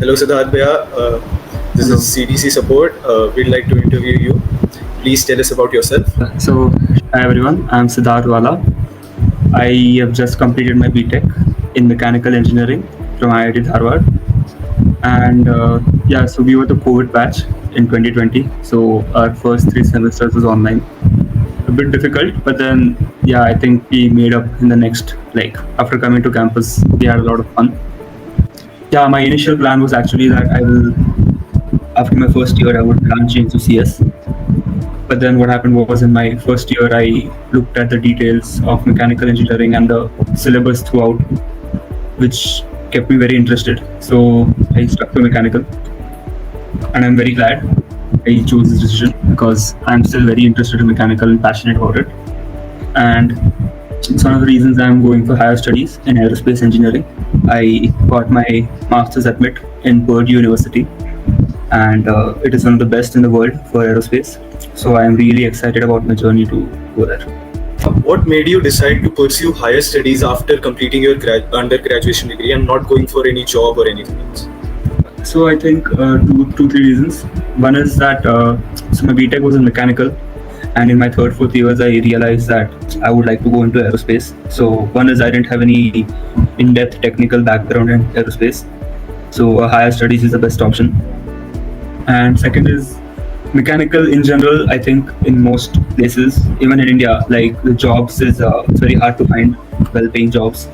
Hello Siddharth Bhaiya, this is CDC support. We'd like to interview you. Please tell us about yourself. So, hi everyone, I'm Siddharth Wala. I have just completed my BTech in mechanical engineering from IIT Dharwad. And so we were the COVID batch in 2020. So our first 3 semesters was online. A bit difficult, but then, I think we made up in the next, after coming to campus, we had a lot of fun. Yeah, my initial plan was actually that after my first year, I would plan change to CS. But then what happened was in my first year, I looked at the details of mechanical engineering and the syllabus throughout, which kept me very interested. So I stuck to mechanical. And I'm very glad I chose this decision because I'm still very interested in mechanical and passionate about it. And it's one of the reasons I'm going for higher studies in aerospace engineering. I got my master's admit in Purdue University, and it is one of the best in the world for aerospace. So I'm really excited about my journey to go there. What made you decide to pursue higher studies after completing your undergraduation degree and not going for any job or anything else? So I think three reasons. One is that so my BTech was in mechanical, and in my third, fourth years, I realized that I would like to go into aerospace. So one is I didn't have any in-depth technical background in aerospace, so higher studies is the best option. And second is mechanical in general. I think in most places, even in India, like the jobs is it's very hard to find well-paying jobs.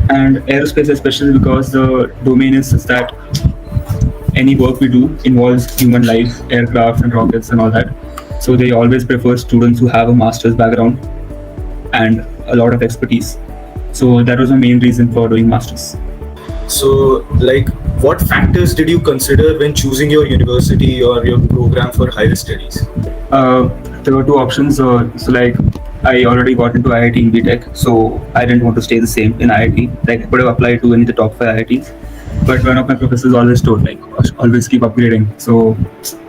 And aerospace, especially because the domain is that any work we do involves human life, aircraft and rockets and all that. So they always prefer students who have a master's background and a lot of expertise. So that was the main reason for doing masters. So, what factors did you consider when choosing your university or your program for higher studies? There were two options. I already got into IIT in BTech, so I didn't want to stay the same in IIT. I could have applied to any of the top 5 IITs, but one of my professors always told, always keep upgrading. So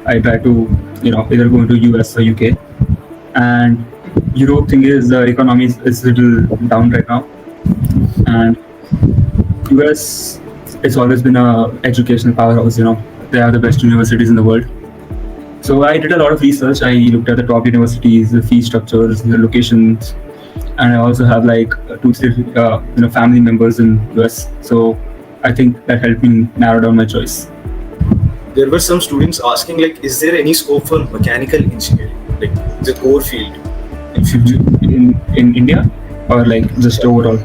I tried to, either go into US or UK. And Europe thing is the economy is a little down right now, and US, it's always been a educational powerhouse. They are the best universities in the world. So I did a lot of research. I looked at the top universities, the fee structures, the locations, and I also have 2-3 family members in US. So I think that helped me narrow down my choice. There were some students asking, is there any scope for mechanical engineering, the core field in future? In India, or just overall?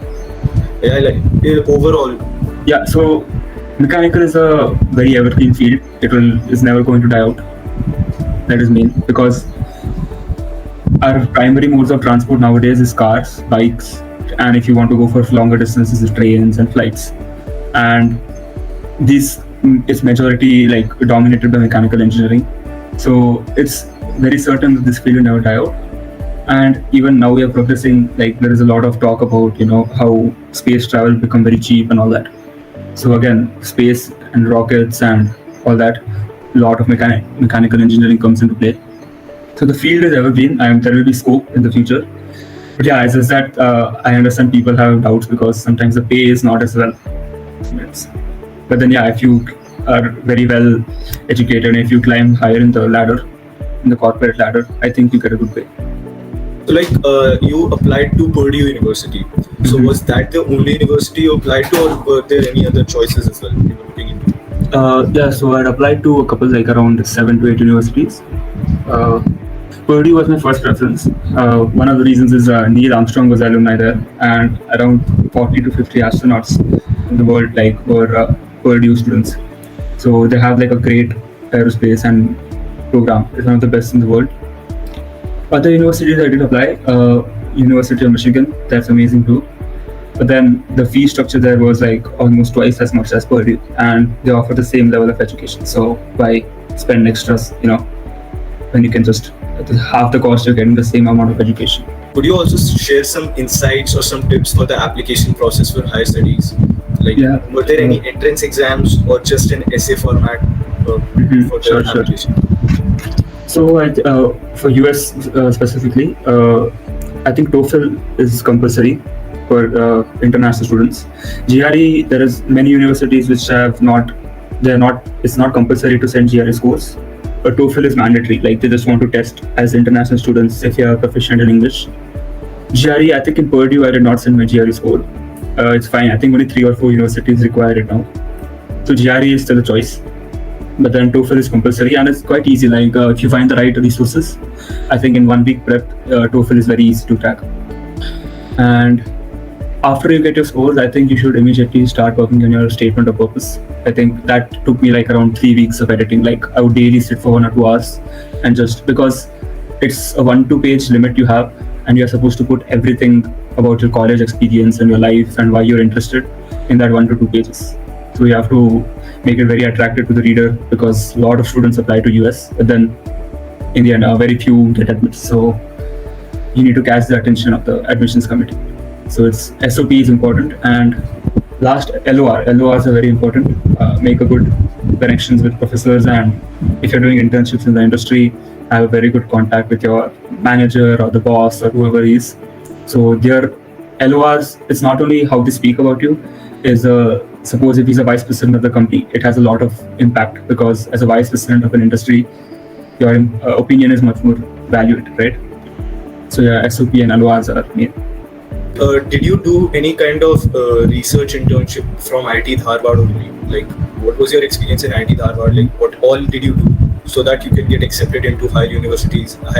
Yeah, overall. Yeah, so mechanical is a very evergreen field. Is never going to die out. That is main, because our primary modes of transport nowadays is cars, bikes, and if you want to go for longer distances, it's trains and flights. And this is majority dominated by mechanical engineering. So it's very certain that this field will never die out. And even now we are progressing, there is a lot of talk about, how space travel become very cheap and all that. So again, space and rockets and all that, a lot of mechanical engineering comes into play. So the field is evergreen, and there will be scope in the future. But yeah, it's just that I understand people have doubts because sometimes the pay is not as well. But then if you are very well educated and if you climb higher in the ladder, in the corporate ladder, I think you get a good pay. So you applied to Purdue University. So was that the only university you applied to, or were there any other choices as well you were looking into? So I applied to a couple, around 7 to 8 universities. Purdue was my first preference. One of the reasons is Neil Armstrong was alumni there, and around 40 to 50 astronauts in the world were Purdue students. So they have a great aerospace and program. It's one of the best in the world. Other universities I did apply, University of Michigan, that's amazing too. But then the fee structure there was almost twice as much as Purdue, and they offer the same level of education. So why spend extras, when you can just half the cost you're getting the same amount of education. Could you also share some insights or some tips for the application process for higher studies? Were there any entrance exams or just an essay format for the application? So for US specifically, I think TOEFL is compulsory for international students. GRE, there is many universities which have not, it's not compulsory to send GRE scores. But TOEFL is mandatory, like they just want to test as international students if you are proficient in English. GRE, I think in Purdue, I did not send my GRE score. It's fine. I think only 3 or 4 universities require it now. So GRE is still a choice. But then TOEFL is compulsory, and it's quite easy. Like if you find the right resources, I think in 1 week prep, TOEFL is very easy to crack. And after you get your scores, I think you should immediately start working on your statement of purpose. I think that took me like around 3 weeks of editing. Like I would daily sit for 1 or 2 hours, and just because it's a 1-2 page limit you have, and you're supposed to put everything about your college experience and your life and why you're interested in that 1 to 2 pages. So you have to make it very attractive to the reader, because a lot of students apply to US, but then in the end, very few get admitted. So you need to catch the attention of the admissions committee. So it's SOP is important, and last LORs are very important. Make a good connections with professors, and if you're doing internships in the industry, have a very good contact with your manager or the boss or whoever he is. So their LORs, it's not only how they speak about you, is suppose if he's a vice president of the company, it has a lot of impact, because as a vice president of an industry, your opinion is much more valued, right? So yeah, SOP and LORs are main. Did you do any kind of research internship from IIT Dharwad only? Like, what was your experience in IIT Dharwad? Like, what all did you do so that you can get accepted into higher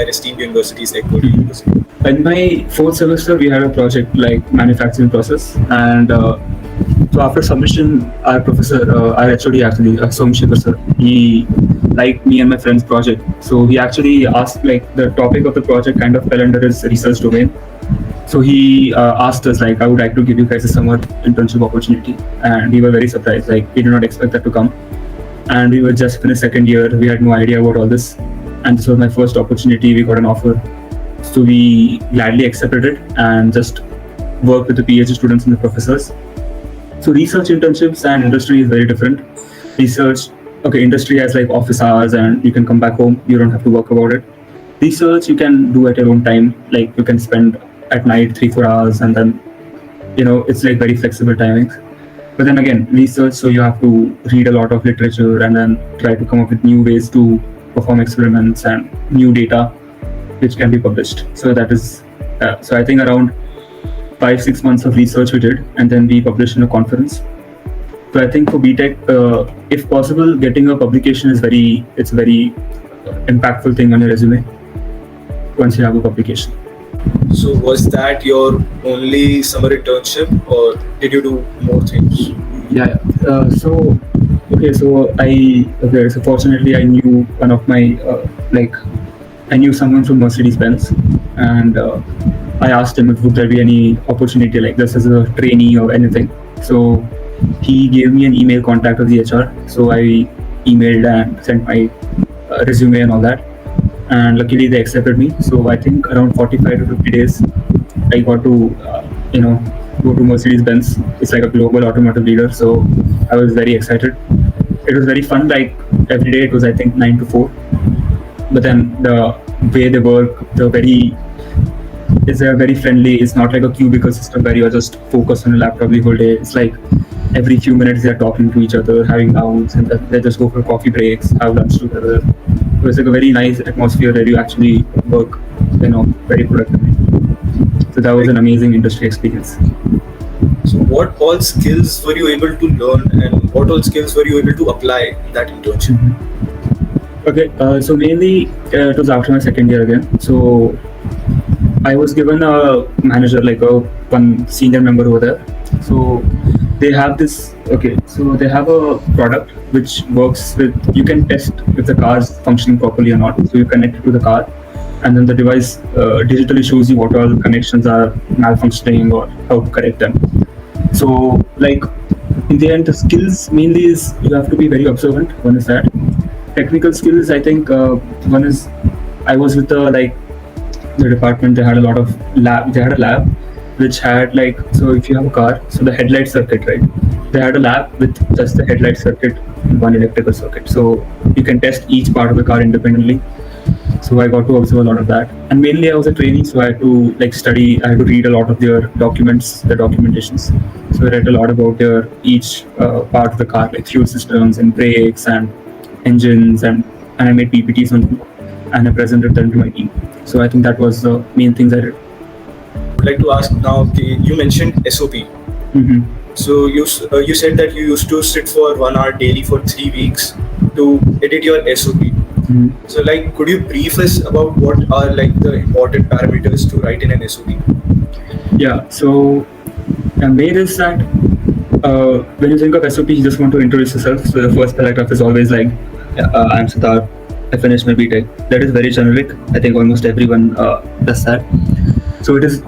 esteemed universities like Purdue University? In my 4th semester, we had a project like manufacturing process, and so after submission, our professor, our HOD actually, Somshekar sir, he liked me and my friend's project. So he actually asked, like, the topic of the project kind of fell under his research domain. So he asked us, like, I would like to give you guys a summer internship opportunity. And we were very surprised, like, we did not expect that to come. And we were just in the 2nd year, we had no idea about all this. And this was my first opportunity, we got an offer. So we gladly accepted it and just worked with the PhD students and the professors. So research internships and industry is very different. Industry has like office hours and you can come back home, you don't have to work about it. Research you can do at your own time, like you can spend at night 3-4 hours, and then it's like very flexible timings. But then again, research, so you have to read a lot of literature and then try to come up with new ways to perform experiments and new data which can be published. So that is so I think around 5-6 months of research we did, and then we published in a conference. So I think for BTech, if possible, getting a publication is very impactful thing on your resume once you have a publication. So was that your only summer internship, or did you do more things? Yeah. So fortunately I knew one of my I knew someone from Mercedes-Benz, and I asked him if would there be any opportunity like this as a trainee or anything. So he gave me an email contact of the HR. So I emailed and sent my resume and all that. And luckily they accepted me. So I think around 45 to 50 days, I got to go to Mercedes-Benz. It's like a global automotive leader. So I was very excited. It was very fun. Like every day it was, I think, 9 to 4. But then the way they work, they're very friendly. It's not like a cubicle system where you're just focused on a laptop the whole day. It's like every few minutes they're talking to each other, having rounds, and they just go for coffee breaks, have lunch together. So it's like a very nice atmosphere where you actually work, very productively. So that was an amazing industry experience. So what all skills were you able to learn, and what all skills were you able to apply in that internship? Okay, so mainly it was after my 2nd year again. So I was given a manager, like one senior member over there. So they have this, so they have a product which works with, you can test if the car is functioning properly or not. So you connect it to the car, and then the device digitally shows you what all connections are malfunctioning or how to correct them. So like in the end, the skills mainly is you have to be very observant. One is that. Technical skills, I think one is, I was with the department, they had a lot of lab. They had a lab which had so if you have a car, so the headlight circuit, right? They had a lab with just the headlight circuit and one electrical circuit. So you can test each part of the car independently. So I got to observe a lot of that. And mainly I was a trainee, so I had to like study. I had to read a lot of their documents, their documentations. So I read a lot about their each part of the car, like fuel systems and brakes and engines, and I made PPTs on them, and I presented them to my team. So I think that was the main things I did. I'd like to ask now. Okay, you mentioned SOP. Mm-hmm. So you said that you used to sit for 1 hour daily for 3 weeks to edit your SOP. Mm-hmm. So like, could you brief us about what are like the important parameters to write in an SOP? Yeah. So main is that when you think of SOP, you just want to introduce yourself. So the first paragraph is always like, "I'm Siddharth. I finished my BTech." That is very generic. I think almost everyone does that. So it is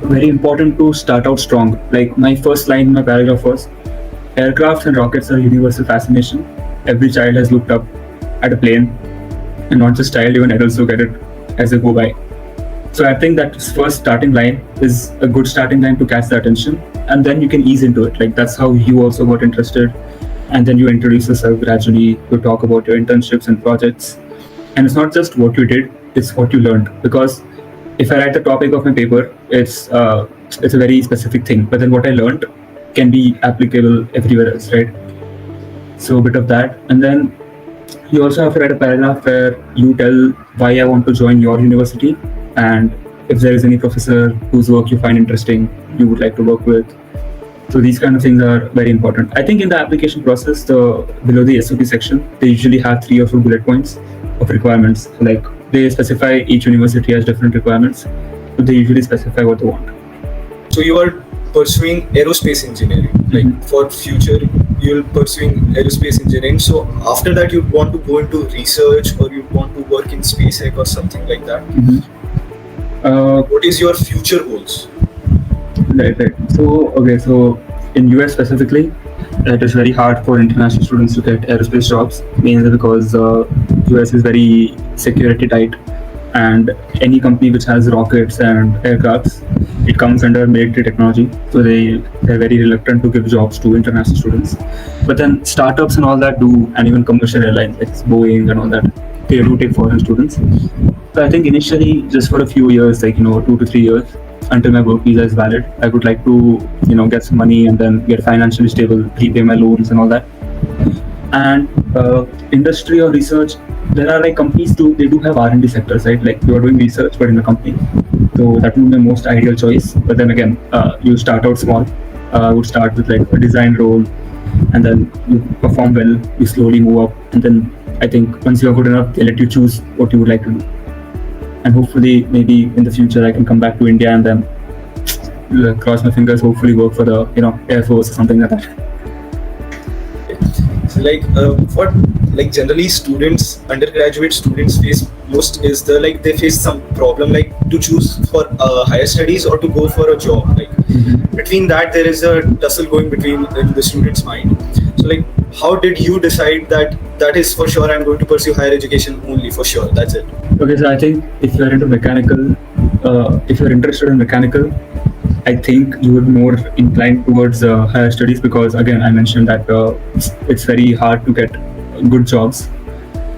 very important to start out strong. Like my first line in my paragraph was, "Aircrafts and rockets are universal fascination. Every child has looked up at a plane, and not just child, even adults look at it as they go by." So I think that first starting line is a good starting line to catch the attention, and then you can ease into it. Like that's how you also got interested, and then you introduce yourself gradually. You talk about your internships and projects, and it's not just what you did; it's what you learned. Because if I write the topic of my paper, it's a very specific thing, but then what I learned can be applicable everywhere else, right? So a bit of that, and then you also have to write a paragraph where you tell why I want to join your university, and if there is any professor whose work you find interesting, you would like to work with. So these kind of things are very important. I think in the application process, below the SOP section, they usually have 3 or 4 bullet points of requirements. Like they specify each university has different requirements, but they usually specify what they want. So you are pursuing aerospace engineering. Like for future, you're pursuing aerospace engineering. So after that, you want to go into research, or you want to work in SpaceX or something like that. What is your future goals? Right. So in US specifically, it is very hard for international students to get aerospace jobs, mainly because US is very security tight, and any company which has rockets and aircrafts, it comes under military technology. So they're very reluctant to give jobs to international students. But then startups and all that do, and even commercial airlines like Boeing and all that, they do take foreign students. So I think initially, just for a few years, like 2 to 3 years, until my work visa is valid, I would like to get some money and then get financially stable, repay my loans and all that. And industry or research, there are like companies too. They do have R&D sectors, right? Like you are doing research but in a company, so that would be the most ideal choice. But then again, you start out small. Would start with like a design role, and then you perform well, you slowly move up, and then I think once you are good enough, they let you choose what you would like to do. And hopefully, maybe in the future, I can come back to India and then cross my fingers, hopefully work for the Air Force or something like that. So like what like generally undergraduate students face most is they face some problem like to choose for higher studies or to go for a job. Like between that there is a tussle going between in the student's mind. So like how did you decide that is for sure I'm going to pursue higher education only for sure, that's it? Okay, so I think if you're into mechanical, if you're interested in mechanical, I think you would be more inclined towards higher studies, because again, I mentioned that it's very hard to get good jobs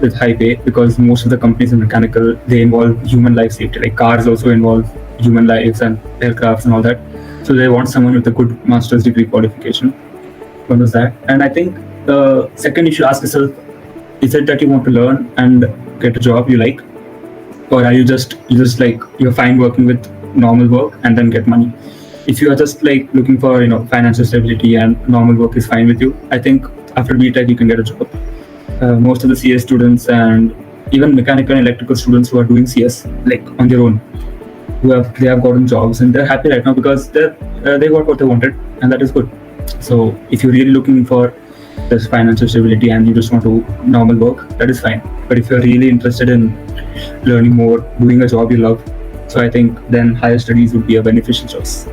with high pay, because most of the companies in mechanical, they involve human life safety. Like cars also involve human lives and aircrafts and all that. So they want someone with a good master's degree qualification. One was that. And I think second, you should ask yourself, is it that you want to learn and get a job you like? Or are you just like, you're fine working with normal work and then get money? If you are just like looking for financial stability and normal work is fine with you, I think after BTech you can get a job. Most of the CS students and even mechanical and electrical students who are doing CS like on their own, they have gotten jobs and they're happy right now because they got what they wanted, and that is good. So if you're really looking for this financial stability and you just want to normal work, that is fine. But if you're really interested in learning more, doing a job you love, so I think then higher studies would be a beneficial choice.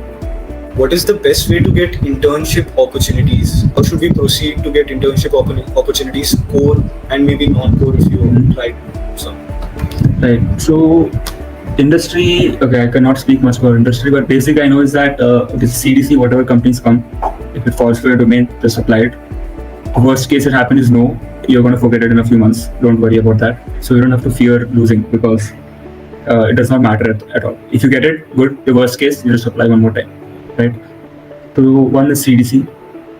What is the best way to get internship opportunities? How should we proceed to get internship opportunities, core and maybe non-core, if you try some? Right. So industry, okay, I cannot speak much about industry, but basic I know is that with CDC, whatever companies come, if it falls for your domain, just apply it. Worst case that happen is no, you're going to forget it in a few months. Don't worry about that. So you don't have to fear losing, because it does not matter at all. If you get it, good. The worst case, you just apply one more time, right? So one is CDC.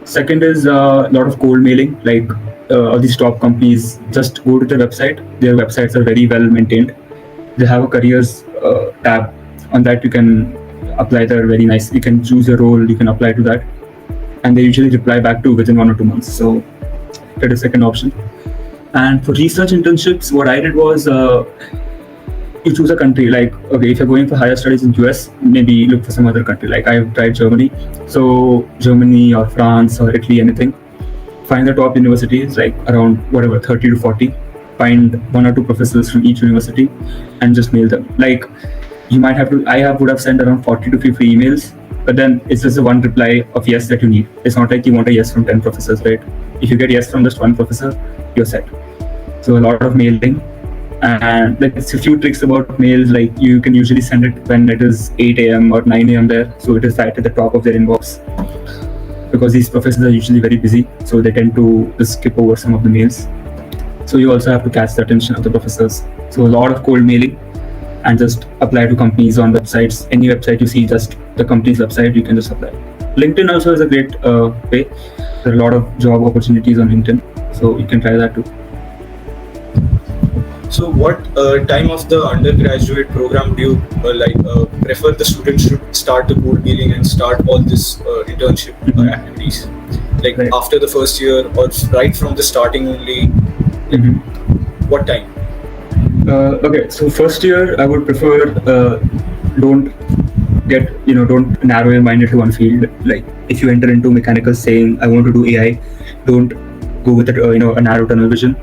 Second is a lot of cold mailing. Like all these top companies, just go to their website. Their websites are very well maintained. They have a careers tab. On that you can apply there very nice. You can choose your role. You can apply to that, and they usually reply back to within 1 or 2 months. So that is second option. And for research internships, what I did was you choose a country. Like, okay, if you're going for higher studies in US, maybe look for some other country. Like I've tried Germany, so Germany or France or Italy, anything. Find the top universities, like around whatever 30 to 40. Find 1 or 2 professors from each university, and just mail them. Like you might have to. would have sent around 40 to 50 emails, but then it's just the one reply of yes that you need. It's not like you want a yes from 10 professors, right? If you get yes from just one professor, you're set. So a lot of mailing. And there's a few tricks about mails. Like you can usually send it when it is 8 a.m. or 9 a.m. there, so it is right at the top of their inbox, because these professors are usually very busy, so they tend to just skip over some of the mails. So you also have to catch the attention of the professors. So a lot of cold mailing, and just apply to companies on websites. Any website you see, just the company's website, you can just apply. LinkedIn also is a great way. There are a lot of job opportunities on LinkedIn, so you can try that too. So what time of the undergraduate program do you prefer the students should start the cold mailing and start all this internship activities? Like Right. after the first year, or right from the starting only? What time? Okay, so first year I would prefer don't narrow your mind into one field. Like if you enter into mechanical saying I want to do AI, don't go with a narrow tunnel vision.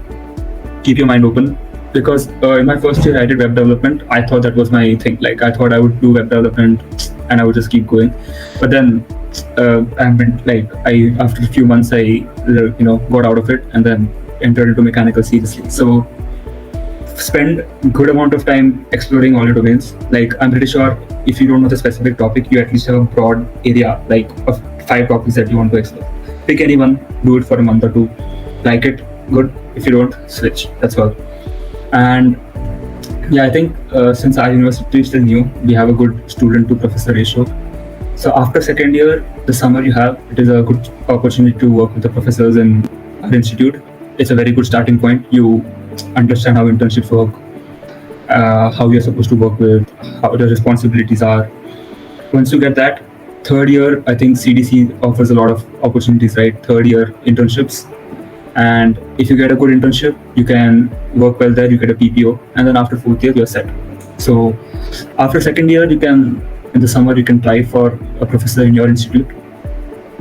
Keep your mind open, because in my first year I did web development. I thought that was my thing. Like I thought I would do web development and I would just keep going. But then after a few months I got out of it and then entered into mechanical seriously. So spend good amount of time exploring all your domains. Like I'm pretty sure if you don't know the specific topic, you at least have a broad area like of 5 topics that you want to explore. Pick any one, do it for a month or 2, like it, good. If you don't, switch. That's all. And yeah, I think since our university is still new, we have a good student to professor ratio. So after second year, the summer you have, it is a good opportunity to work with the professors in our institute. It's a very good starting point. You understand how internships work, how you're supposed to work with, how the responsibilities are. Once you get that, third year, I think CDC offers a lot of opportunities, right? Third year internships. And if you get a good internship, you can work well there, you get a PPO, and then after fourth year, you're set. So after second year, in the summer, you can try for a professor in your institute.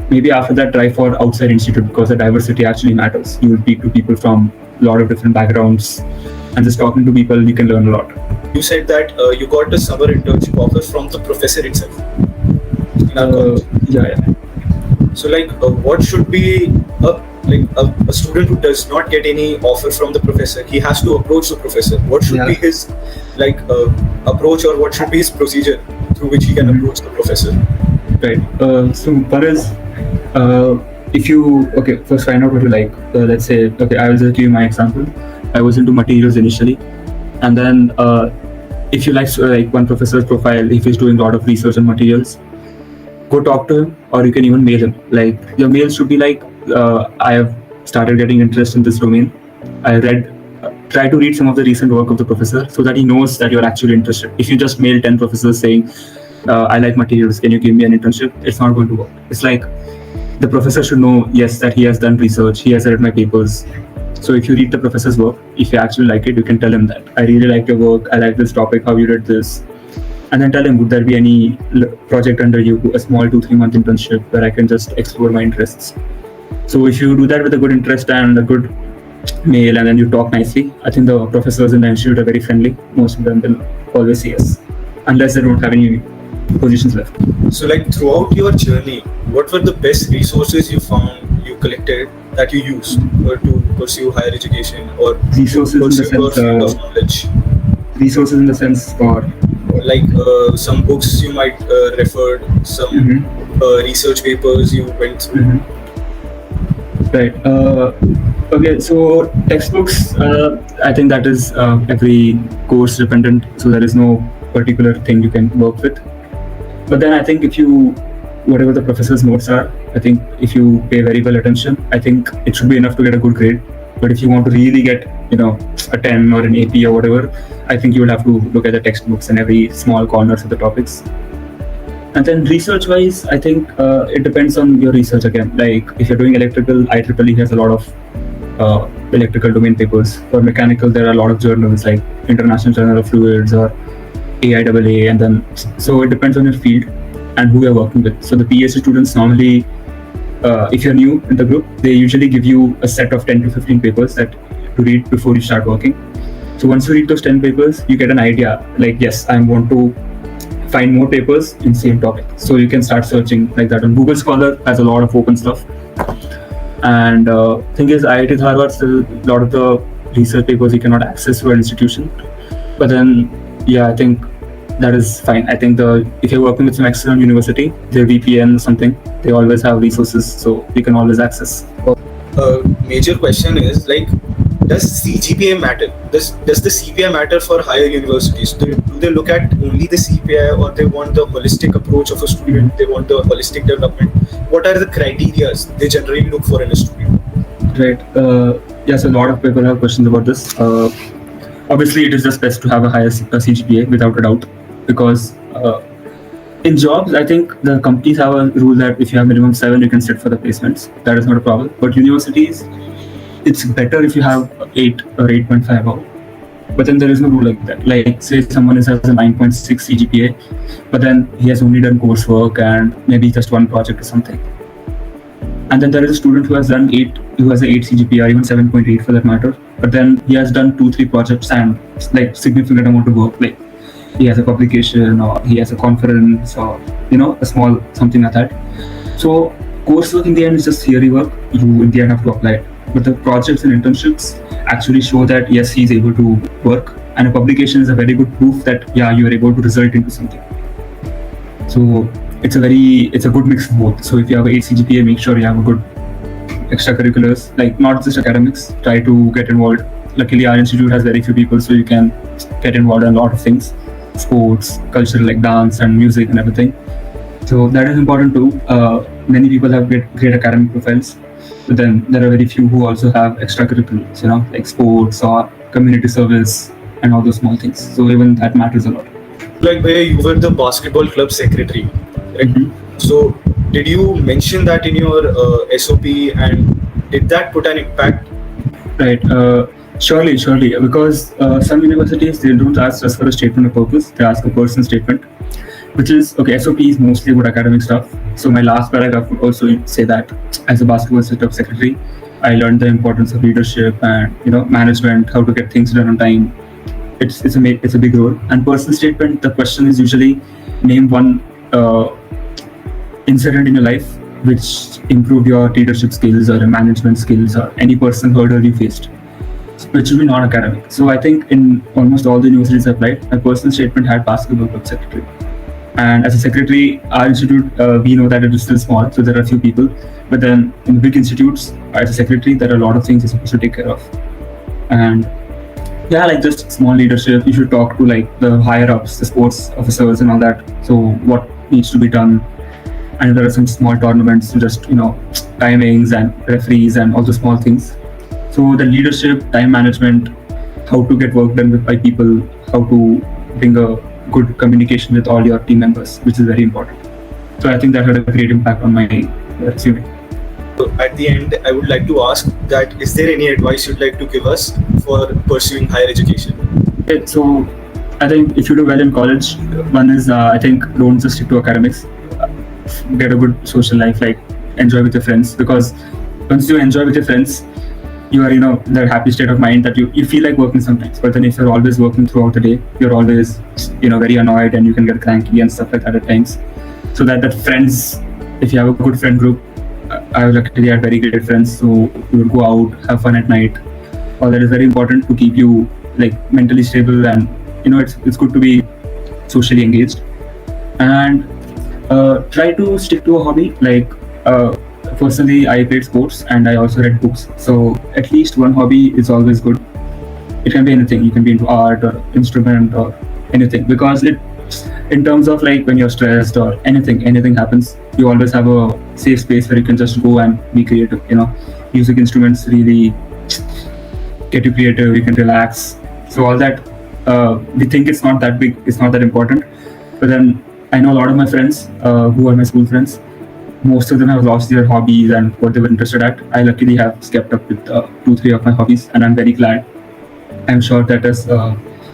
Maybe after that, try for outside institute, because the diversity actually matters. You will speak to people from a lot of different backgrounds, and just talking to people, you can learn a lot. You said that you got a summer internship offer from the professor itself in our college. Yeah. So what should be a student who does not get any offer from the professor? He has to approach the professor. What should be his approach, or what should be his procedure through which he can approach the professor? Right. So one is first find out what you like. Let's say, I will just give you my example. I was into materials initially, and then if you like one professor's profile, if he's doing a lot of research on materials, go talk to him, or you can even mail him. Like your mail should be like, I have started getting interest in this domain. Try to read some of the recent work of the professor, so that he knows that you're actually interested. If you just mail 10 professors saying, I like materials, can you give me an internship? It's not going to work. It's like the professor should know, yes, that he has done research, he has read my papers. So if you read the professor's work, if you actually like it, you can tell him that I really like your work, I like this topic, how you did this. And then tell him, would there be any project under you, a small 2-3 month internship where I can just explore my interests? So if you do that with a good interest and a good mail, and then you talk nicely, I think the professors in the institute are very friendly. Most of them will always say yes, unless they don't have any positions left. So throughout your journey, what were the best resources you found, you collected, that you used to pursue higher education, or resources to pursue in the your field of knowledge? Resources in the sense for some books you might referred, some research papers you went through. Right. Okay. So textbooks, I think that is every course dependent. So there is no particular thing you can work with. But then I think if you, whatever the professor's notes are, I think if you pay very well attention, I think it should be enough to get a good grade. But if you want to really get, a 10 or an AP or whatever, I think you will have to look at the textbooks and every small corners of the topics. And then research-wise, I think it depends on your research again. Like if you're doing electrical, IEEE has a lot of electrical domain papers. For mechanical, there are a lot of journals like International Journal of Fluids or AIAA, and then so it depends on your field and who you're working with. So the PhD students normally, if you're new in the group, they usually give you a set of 10 to 15 papers that to read before you start working. So once you read those 10 papers, you get an idea like, yes, I want to find more papers in same topic. So you can start searching like that on Google Scholar has a lot of open stuff. And thing is, IIT Dharwad still a lot of the research papers you cannot access through an institution. But then, yeah, I think that is fine. I think if you're working with some external university, their VPN or something, they always have resources, so you can always access. Major question is like, does CGPA matter? Does the CPI matter for higher universities? Do they look at only the CPI, or they want the holistic approach of a student? They want the holistic development. What are the criteria they generally look for in a student? Right. Yes, a lot of people have questions about this. Obviously, it is just best to have a higher CGPA without a doubt, because in jobs, I think the companies have a rule that if you have minimum 7, you can sit for the placements. That is not a problem. But universities, it's better if you have 8 or 8.5 above. But then there is no rule like that. Like say someone has a 9.6 CGPA, but then he has only done coursework and maybe just one project or something. And then there is a student who has done 8, who has an 8 CGPA or even 7.8 for that matter. But then he has done 2-3 projects and like significant amount of work. Like he has a publication or he has a conference or a small something like that. So coursework in the end is just theory work. You in the end have to apply it. But the projects and internships actually show that yes, he's able to work, and a publication is a very good proof that you are able to result into something. So it's a good mix of both. So if you have an 8 CGPA, make sure you have a good extracurriculars, like not just academics. Try to get involved. Luckily, our institute has very few people, so you can get involved in a lot of things, sports, culture like dance and music and everything. So that is important too. Many people have great academic profiles, but then there are very few who also have extracurriculars, like sports or community service and all those small things. So even that matters a lot. Like where you were the basketball club secretary, right? Mm-hmm. So did you mention that in your SOP, and did that put an impact? Right. Surely, because some universities, they don't ask us for a statement of purpose, they ask a personal statement, which is, okay, SOP is mostly about academic stuff. So my last paragraph would also say that as a basketball setup secretary, I learned the importance of leadership and management, how to get things done on time. It's a big role. And personal statement, the question is usually name one incident in your life which improved your leadership skills or management skills or any personal hurdle you faced, which will be non-academic. So I think in almost all the universities I applied, my personal statement had basketball club secretary. And as a secretary, our institute, we know that it is still small, so there are a few people. But then in the big institutes, as a secretary, there are a lot of things you're supposed to take care of. And yeah, like just small leadership, you should talk to like the higher ups, the sports officers and all that. So what needs to be done. And there are some small tournaments to just, timings and referees and all the small things. So the leadership, time management, how to get work done by people, how to bring a good communication with all your team members, which is very important. So I think that had a great impact on my resume. So at the end, I would like to ask that, is there any advice you'd like to give us for pursuing higher education? Okay, so I think if you do well in college, one is, I think don't just stick to academics. Get a good social life, like enjoy with your friends, because once you enjoy with your friends, you are in that happy state of mind that you feel like working sometimes. But then if you're always working throughout the day, you're always very annoyed and you can get cranky and stuff like that at times. So that friends, if you have a good friend group, I luckily had very great friends, so we would go out, have fun at night. All that is very important to keep you like mentally stable, and it's good to be socially engaged. And try to stick to a hobby. Like personally, I played sports and I also read books. So at least one hobby is always good. It can be anything. You can be into art or instrument or anything, because it, in terms of like when you're stressed or anything happens, you always have a safe space where you can just go and be creative. Music instruments really get you creative. You can relax. So all that, we think it's not that big. It's not that important. But then I know a lot of my friends who are my school friends. Most of them have lost their hobbies and what they were interested at. I luckily have kept up with 2-3 of my hobbies, and I'm very glad. I'm sure that has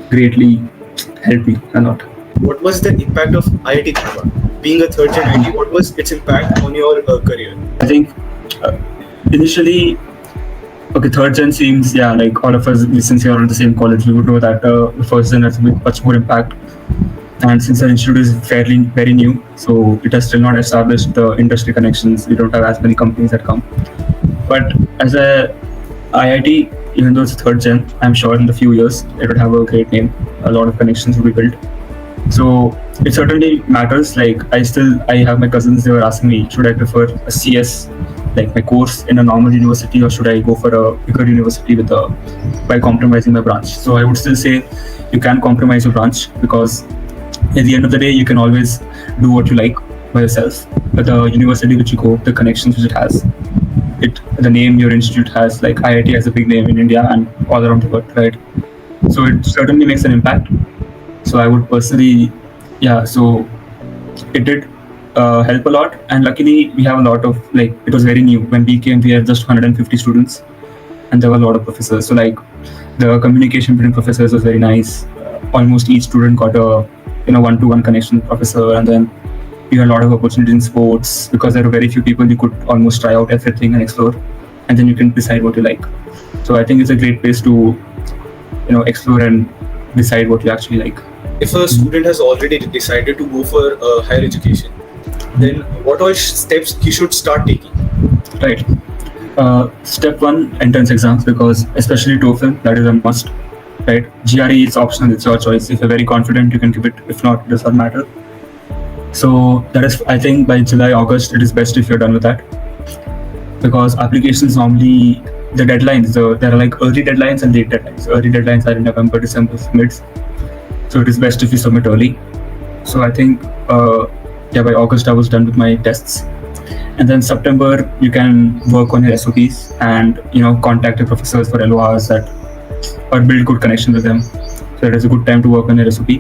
greatly helped me a lot. What was the impact of IIT Dharwad? Being a third gen IT, what was its impact on your career? I think initially, okay, third gen seems, yeah, like all of us, since we are in the same college, we would know that the first gen has much more impact. And since the institute is fairly very new, so it has still not established the industry connections. We don't have as many companies that come. But as a IIT, even though it's third gen, I'm sure in the few years it would have a great name. A lot of connections will be built. So it certainly matters. Like I have my cousins. They were asking me, should I prefer a CS, like my course in a normal university, or should I go for a bigger university by compromising my branch? So I would still say you can compromise your branch, because at the end of the day, you can always do what you like by yourself. But the university which you go, the connections which it has, the name your institute has, like IIT has a big name in India and all around the world, right? So it certainly makes an impact. So I would personally, yeah, so it did help a lot. And luckily, we have a lot of, like, it was very new. When we came, we had just 150 students, and there were a lot of professors. So like the communication between professors was very nice. Almost each student got a one-to-one connection with professor, and then you had a lot of opportunities in sports, because there were very few people. You could almost try out everything and explore, and then you can decide what you like. So I think it's a great place to explore and decide what you actually like. If a student has already decided to go for higher education, then what all steps he should start taking? Right. Step 1, entrance exams, because especially TOEFL, that is a must. Right. GRE is optional, it's your choice. If you're very confident, you can give it. If not, it does not matter. So that is, I think by July, August, it is best if you're done with that, because applications normally, the deadlines, there are like early deadlines and late deadlines. Early deadlines are in November, December, mids. So it is best if you submit early. So I think, by August I was done with my tests. And then September, you can work on your SOPs and, contact your professors for LORs or build good connection with them. So it is a good time to work on your SOP.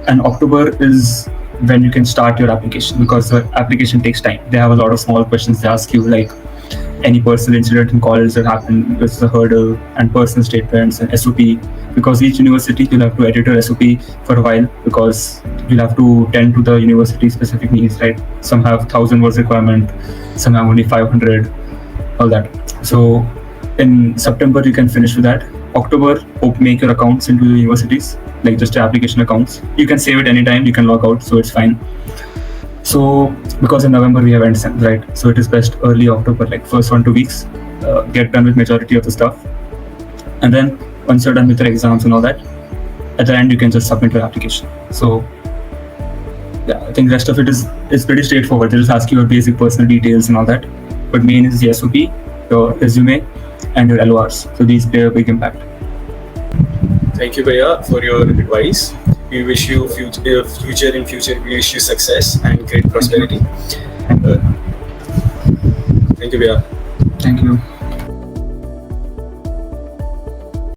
And October is when you can start your application, because the application takes time. They have a lot of small questions they ask you, like any personal incident in college that happened, which is a hurdle, and personal statements and SOP. Because each university, you'll have to edit your SOP for a while, because you'll have to tend to the university specific needs, right? Some have 1,000 words requirement, some have only 500, all that. So in September, you can finish with that. October, make your accounts into the universities, like just your application accounts. You can save it anytime, you can log out, so it's fine. So because in November we have end sem, right? So it is best early October, like first 1-2 weeks, get done with majority of the stuff. And then once you're done with your exams and all that, at the end you can just submit your application. So yeah, I think the rest of it is pretty straightforward. They just ask you your basic personal details and all that. But main is the SOP, your resume, and your LORs. So these play a big impact. Thank you, Bhaiya, for your advice. We wish you future. We wish you success and great prosperity. Thank you, Bhaiya. Thank you.